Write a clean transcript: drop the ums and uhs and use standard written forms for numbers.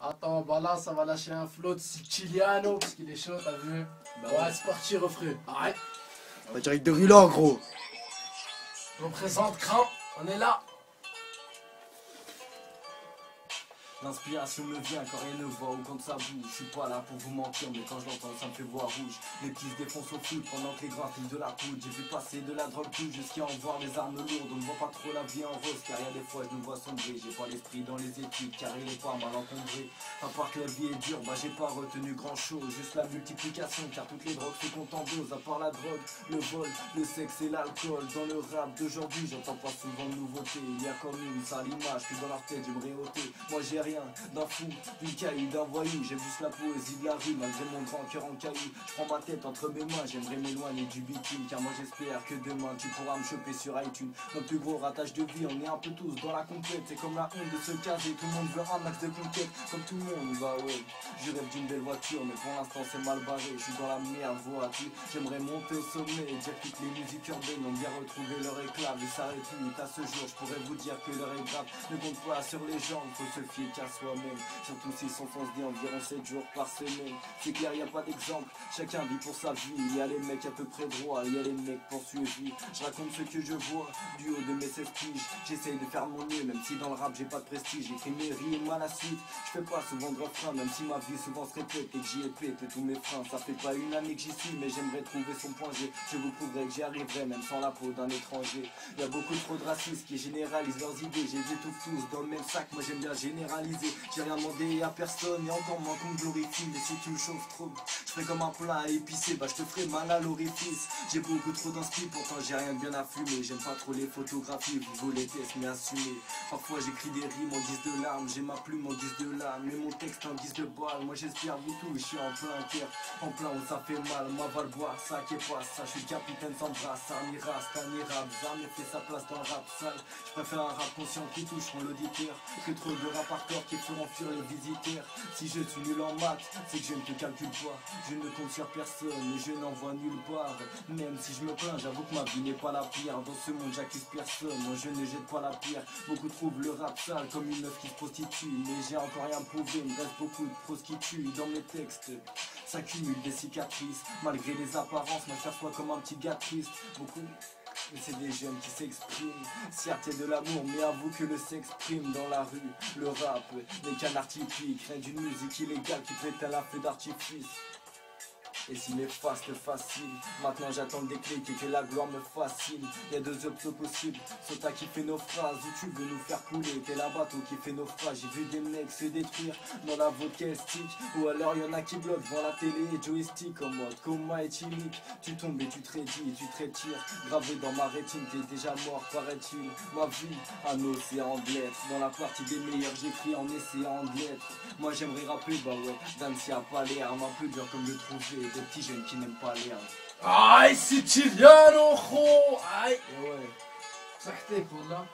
Attends, bah là, ça va lâcher un flow de Siciliano, parce qu'il est chaud, t'as vu? Bah ouais, c'est parti, refrain. Arrête. On va direct de Rulan, gros. On représente Cran, on est là. L'inspiration me vient quand rien ne va ou quand ça bouge. Je suis pas là pour vous mentir, mais quand je l'entends ça me fait voir rouge. Les petits se défoncent au feu pendant que les grands filent de la poudre. J'ai vu passer de la drogue tout jusqu'à en voir des armes lourdes. On ne voit pas trop la vie en rose car il y a des fois je me vois sombrer. J'ai pas l'esprit dans les études car il est pas mal encombré. À part que la vie est dure, bah j'ai pas retenu grand chose. Juste la multiplication car toutes les drogues se comptent en dose. À part la drogue, le vol, le sexe et l'alcool. Dans le rap d'aujourd'hui j'entends pas souvent de nouveautés. Il y a comme une sale image que dans leur tête j'aimerais ôter. Moi j'ai rien d'un fou, d'une caillou, d'un voyou. J'aime juste la poésie de la rue, malgré mon grand cœur en caillou. Je prends ma tête entre mes mains, j'aimerais m'éloigner du bitume. Car moi j'espère que demain tu pourras me choper sur iTunes. Notre plus gros ratage de vie, on est un peu tous dans la complète. C'est comme la honte de se caser, tout le monde veut un max de conquête. Comme tout le monde, bah ouais, je rêve d'une belle voiture. Mais pour l'instant c'est mal barré, je suis dans la merde voiture. J'aimerais monter au sommet et dire que toutes les musiques urbaines ont bien retrouvé leur éclat. Mais ça répugne à ce jour, je pourrais vous dire que leur est grave. Ne compte pas sur les gens, faut se fier qu'à soi-même. Surtout si son fonce dit environ 7 jours par semaine. C'est clair, y a pas d'exemple, chacun vit pour sa vie. Il y a les mecs à peu près droits, il y a les mecs poursuivis. Je raconte ce que je vois, du haut de mes 16 piges. J'essaye de faire mon mieux, même si dans le rap j'ai pas de prestige. J'écris mes rimes à la suite, je fais pas souvent de refrain. Même si ma vie souvent se répète et que j'y ai pété tous mes freins. Ça fait pas une année que j'y suis, mais j'aimerais trouver son point G. Je vous prouverai que j'y arriverai, même sans la peau d'un étranger. Y a beaucoup trop de racistes qui généralisent leurs idées. Je les étouffe tous dans le même sac, moi j'aime bien généraliser. J'ai rien demandé à personne et encore moins qu'on me glorifie. Mais si tu me chauffes trop, je ferai comme un plat à épicé. Bah je te ferai mal à l'orifice. J'ai beaucoup trop d'inspi, pourtant j'ai rien de bien à fumer. J'aime pas trop les photographies, vous les tests mais assumez. Parfois j'écris des rimes en guise de larmes. J'ai ma plume en guise de lame, mais mon texte en guise de balle. Moi j'espère vous tout, je suis en plein cœur, en plein où ça fait mal. Moi va le boire, ça qui est pas ça. Je suis le capitaine sans bras, ça n'ira, c'est un irable. Jamais fait sa place dans le rap sale. Je préfère un rap conscient qui toucheront l'auditeur que trop de rap hardcore qui feront fuir les visiteurs. Si je suis nul en maths, c'est que je ne te calcule pas. Je ne compte sur personne et je n'en vois nulle part. Même si je me plains, j'avoue que ma vie n'est pas la pire. Dans ce monde j'accuse personne, moi je ne jette pas la pierre. Beaucoup trouvent le rap sale comme une meuf qui se prostitue. Mais j'ai encore rien prouvé, il me reste beaucoup de pros qui tuent. Dans mes textes s'accumulent des cicatrices. Malgré les apparences, me perçois comme un petit gars triste. Beaucoup mais c'est des jeunes qui s'expriment, certes il y a de l'amour, mais avoue que le s'exprime dans la rue. Le rap n'est qu'un art typique, rien d'une musique illégale qui prête à la feu d'artifice. Et si mes faces te fascinent, maintenant j'attends le déclic et que la gloire me fascine. Y a deux options possibles, soit t'as kiffé nos phrases ou tu veux nous faire couler. T'es la bateau qui fait naufrage, j'ai vu des mecs se détruire dans la vodka stick. Ou alors y'en a qui bloquent devant la télé et joystick en mode coma éthylique. Tu tombes et tu te rédis et tu te retires. Gravé dans ma rétine, t'es déjà mort paraît-il. Ma vie, un océan de lettres. Dans la partie des meilleurs j'écris en essayant de lettres. Moi j'aimerais rapper, bah ouais, Dancy a pas l'air, un peu dur comme le trouver. Des petits jeunes qui n'aiment pas l'air. Aïe, Siciliano, gros. Aïe. Et ouais. صحتك والله.